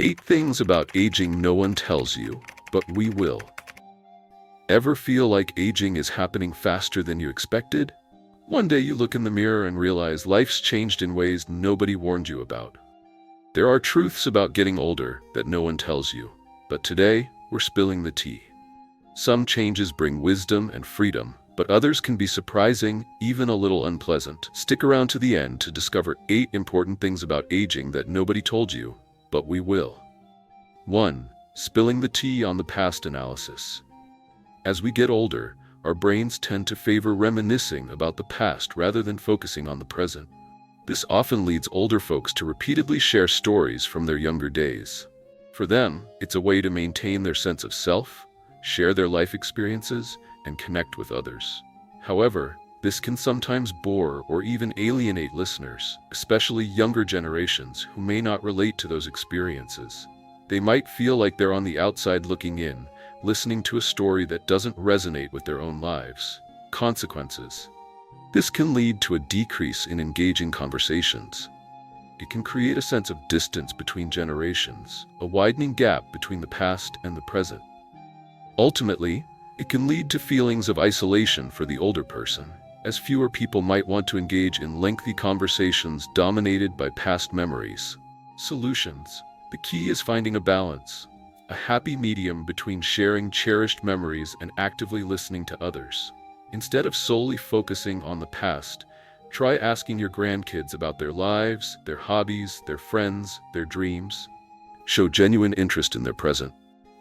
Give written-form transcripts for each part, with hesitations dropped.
8 things about aging no one tells you, but we will. Ever feel like aging is happening faster than you expected? One day you look in the mirror and realize life's changed in ways nobody warned you about. There are truths about getting older that no one tells you, but today we're spilling the tea. Some changes bring wisdom and freedom, but others can be surprising, even a little unpleasant. Stick around to the end to discover 8 important things about aging that nobody told you, but we will. 1. Spilling the tea on the past analysis. As we get older, our brains tend to favor reminiscing about the past rather than focusing on the present. This often leads older folks to repeatedly share stories from their younger days. For them, it's a way to maintain their sense of self, share their life experiences, and connect with others. However, this can sometimes bore or even alienate listeners, especially younger generations who may not relate to those experiences. They might feel like they're on the outside looking in, listening to a story that doesn't resonate with their own lives. Consequences. This can lead to a decrease in engaging conversations. It can create a sense of distance between generations, a widening gap between the past and the present. Ultimately, it can lead to feelings of isolation for the older person, as fewer people might want to engage in lengthy conversations dominated by past memories. Solutions. The key is finding a balance, a happy medium between sharing cherished memories and actively listening to others. Instead of solely focusing on the past, try asking your grandkids about their lives, their hobbies, their friends, their dreams. Show genuine interest in their present.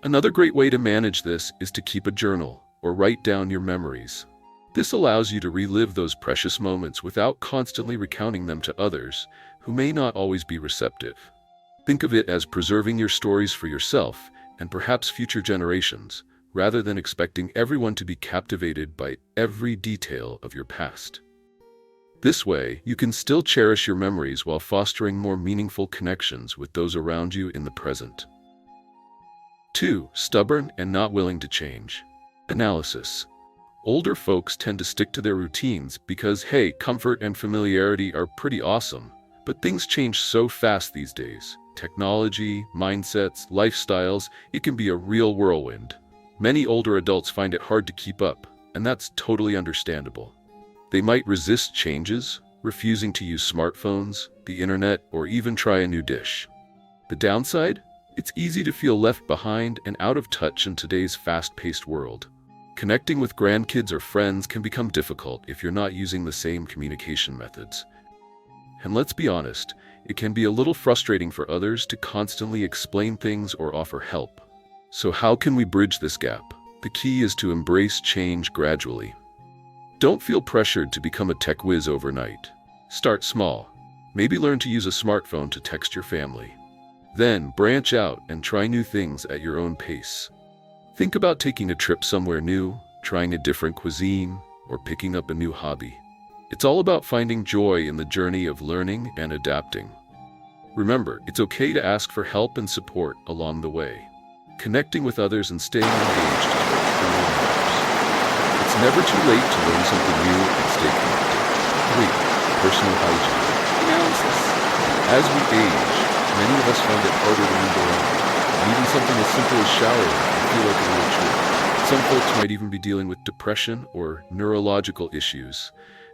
Another great way to manage this is to keep a journal or write down your memories. This allows you to relive those precious moments without constantly recounting them to others who may not always be receptive. Think of it as preserving your stories for yourself and perhaps future generations, rather than expecting everyone to be captivated by every detail of your past. This way, you can still cherish your memories while fostering more meaningful connections with those around you in the present. 2. Stubborn and not willing to change. Analysis. Older folks tend to stick to their routines because, hey, comfort and familiarity are pretty awesome, but things change so fast these days. Technology, mindsets, lifestyles, it can be a real whirlwind. Many older adults find it hard to keep up, and that's totally understandable. They might resist changes, refusing to use smartphones, the internet, or even try a new dish. The downside? It's easy to feel left behind and out of touch in today's fast-paced world. Connecting with grandkids or friends can become difficult if you're not using the same communication methods. And let's be honest, it can be a little frustrating for others to constantly explain things or offer help. So how can we bridge this gap? The key is to embrace change gradually. Don't feel pressured to become a tech whiz overnight. Start small. Maybe learn to use a smartphone to text your family. Then branch out and try new things at your own pace. Think about taking a trip somewhere new, trying a different cuisine, or picking up a new hobby. It's all about finding joy in the journey of learning and adapting. Remember, it's okay to ask for help and support along the way. Connecting with others and staying engaged is what truly matters. It's never too late to learn something new and stay connected. 3. Personal hygiene. Analysis. As we age, many of us find it harder to move around. Even something as simple as showering can feel like a real chore. Some folks might even be dealing with depression or neurological issues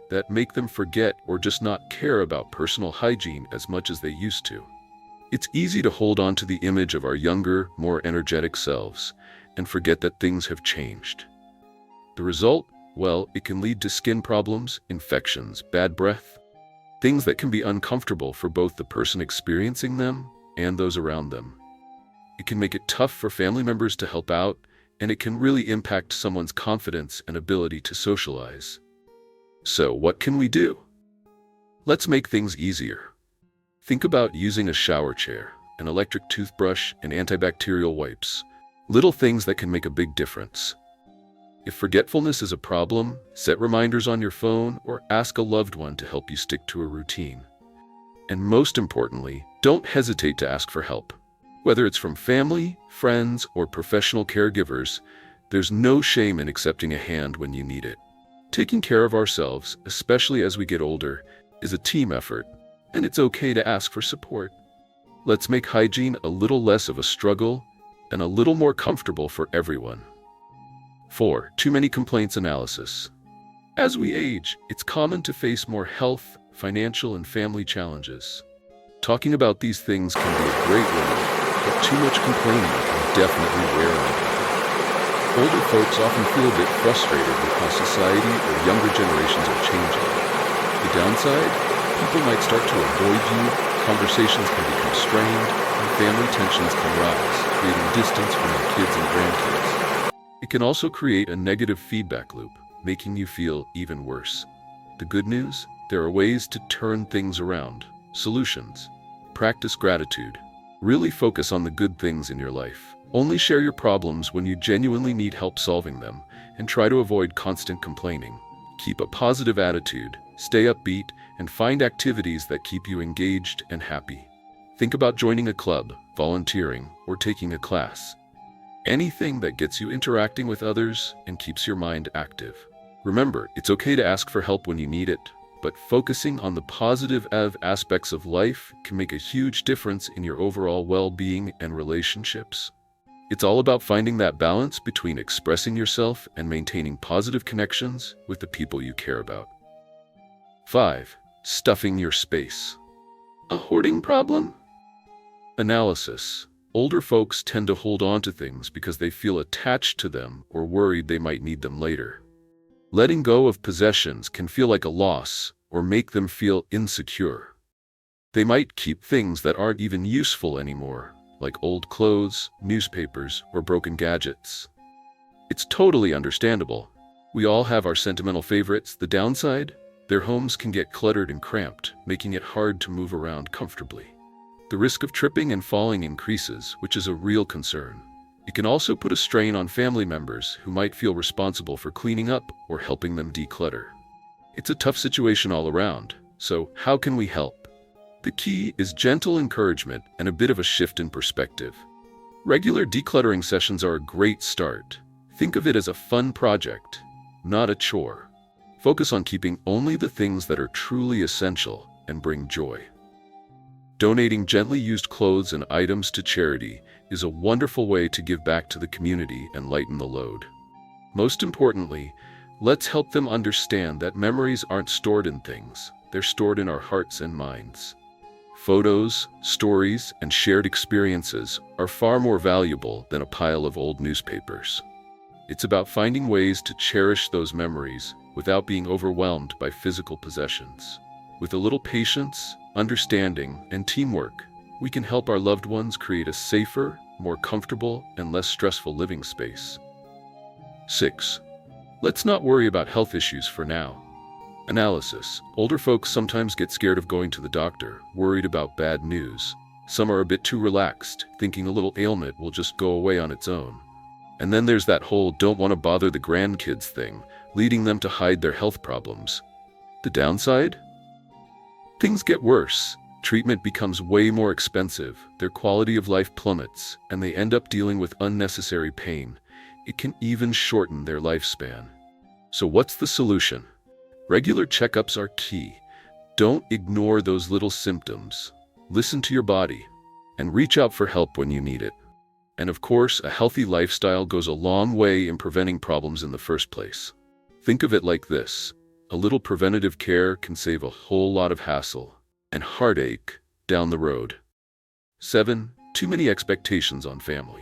that make them forget or just not care about personal hygiene as much as they used to. It's easy to hold on to the image of our younger, more energetic selves and forget that things have changed. The result? Well, it can lead to skin problems, infections, bad breath, things that can be uncomfortable for both the person experiencing them and those around them. It can make it tough for family members to help out, and it can really impact someone's confidence and ability to socialize. So what can we do? Let's make things easier. Think about using a shower chair, an electric toothbrush, and antibacterial wipes. Little things that can make a big difference. If forgetfulness is a problem, set reminders on your phone or ask a loved one to help you stick to a routine. And most importantly, don't hesitate to ask for help. Whether it's from family, friends, or professional caregivers, there's no shame in accepting a hand when you need it. Taking care of ourselves, especially as we get older, is a team effort, and it's okay to ask for support. Let's make hygiene a little less of a struggle and a little more comfortable for everyone. 4. Too many complaints analysis. As we age, it's common to face more health, financial, and family challenges. Talking about these things can be a great relief, but too much complaining can definitely wear on people. Older folks often feel a bit frustrated with how society or younger generations are changing. The downside? People might start to avoid you, conversations can become strained, and family tensions can rise, creating distance from your kids and grandkids. It can also create a negative feedback loop, making you feel even worse. The good news? There are ways to turn things around. Solutions. Practice gratitude. Really focus on the good things in your life. Only share your problems when you genuinely need help solving them, and try to avoid constant complaining. Keep a positive attitude, stay upbeat, and find activities that keep you engaged and happy. Think about joining a club, volunteering, or taking a class. Anything that gets you interacting with others and keeps your mind active. Remember, it's okay to ask for help when you need it, but focusing on the positive aspects of life can make a huge difference in your overall well-being and relationships. It's all about finding that balance between expressing yourself and maintaining positive connections with the people you care about. 5. Stuffing your space. A hoarding problem? Analysis. Older folks tend to hold on to things because they feel attached to them or worried they might need them later. Letting go of possessions can feel like a loss or make them feel insecure. They might keep things that aren't even useful anymore, like old clothes, newspapers, or broken gadgets. It's totally understandable. We all have our sentimental favorites. The downside? Their homes can get cluttered and cramped, making it hard to move around comfortably. The risk of tripping and falling increases, which is a real concern. It can also put a strain on family members who might feel responsible for cleaning up or helping them declutter. It's a tough situation all around, so how can we help? The key is gentle encouragement and a bit of a shift in perspective. Regular decluttering sessions are a great start. Think of it as a fun project, not a chore. Focus on keeping only the things that are truly essential and bring joy. Donating gently used clothes and items to charity is a wonderful way to give back to the community and lighten the load. Most importantly, let's help them understand that memories aren't stored in things, they're stored in our hearts and minds. Photos, stories, and shared experiences are far more valuable than a pile of old newspapers. It's about finding ways to cherish those memories without being overwhelmed by physical possessions. With a little patience, understanding, and teamwork, we can help our loved ones create a safer, more comfortable, and less stressful living space. 6. Let's not worry about health issues for now. Analysis. Older folks sometimes get scared of going to the doctor, worried about bad news. Some are a bit too relaxed, thinking a little ailment will just go away on its own. And then there's that whole don't want to bother the grandkids thing, leading them to hide their health problems. The downside? Things get worse. Treatment becomes way more expensive, their quality of life plummets, and they end up dealing with unnecessary pain. It can even shorten their lifespan. So what's the solution? Regular checkups are key. Don't ignore those little symptoms. Listen to your body, and reach out for help when you need it. And of course, a healthy lifestyle goes a long way in preventing problems in the first place. Think of it like this. A little preventative care can save a whole lot of hassle and heartache down the road. 7. Too many expectations on family.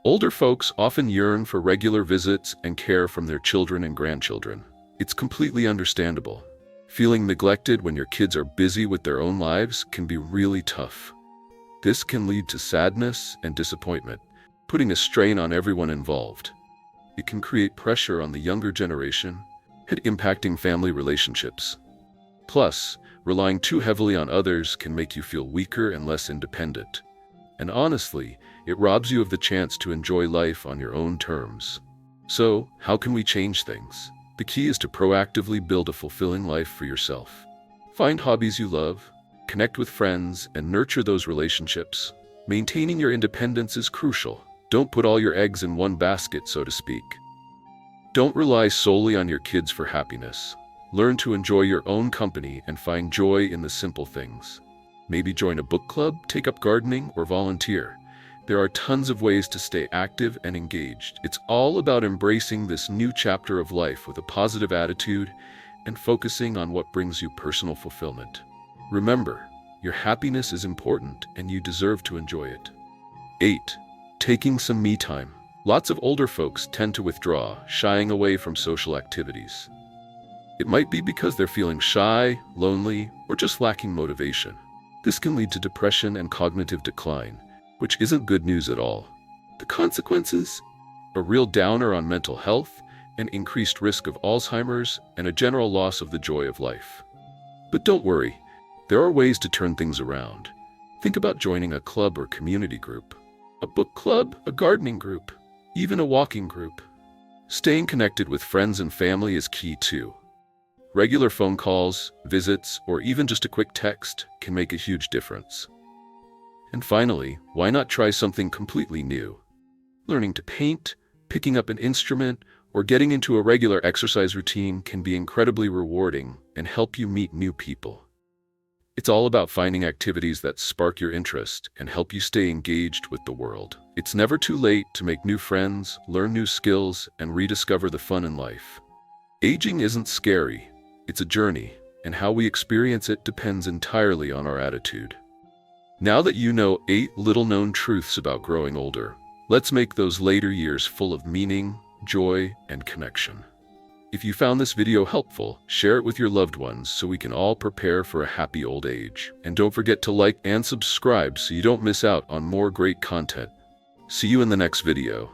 Older folks often yearn for regular visits and care from their children and grandchildren. It's completely understandable. Feeling neglected when your kids are busy with their own lives can be really tough. This can lead to sadness and disappointment, putting a strain on everyone involved. It can create pressure on the younger generation, impacting family relationships. Plus, relying too heavily on others can make you feel weaker and less independent. And honestly, it robs you of the chance to enjoy life on your own terms. So, how can we change things? The key is to proactively build a fulfilling life for yourself. Find hobbies you love, connect with friends, and nurture those relationships. Maintaining your independence is crucial. Don't put all your eggs in one basket, so to speak. Don't rely solely on your kids for happiness. Learn to enjoy your own company and find joy in the simple things. Maybe join a book club, take up gardening, or volunteer. There are tons of ways to stay active and engaged. It's all about embracing this new chapter of life with a positive attitude and focusing on what brings you personal fulfillment. Remember, your happiness is important and you deserve to enjoy it. 8. Taking some me time. Lots of older folks tend to withdraw, shying away from social activities. It might be because they're feeling shy, lonely, or just lacking motivation. This can lead to depression and cognitive decline, which isn't good news at all. The consequences? A real downer on mental health, an increased risk of Alzheimer's, and a general loss of the joy of life. But don't worry, there are ways to turn things around. Think about joining a club or community group. A book club, a gardening group, even a walking group. Staying connected with friends and family is key too. Regular phone calls, visits, or even just a quick text can make a huge difference. And finally, why not try something completely new? Learning to paint, picking up an instrument, or getting into a regular exercise routine can be incredibly rewarding and help you meet new people. It's all about finding activities that spark your interest and help you stay engaged with the world. It's never too late to make new friends, learn new skills, and rediscover the fun in life. Aging isn't scary, it's a journey, and how we experience it depends entirely on our attitude. Now that you know 8 little-known truths about growing older, let's make those later years full of meaning, joy, and connection. If you found this video helpful, share it with your loved ones so we can all prepare for a happy old age. And don't forget to like and subscribe so you don't miss out on more great content. See you in the next video.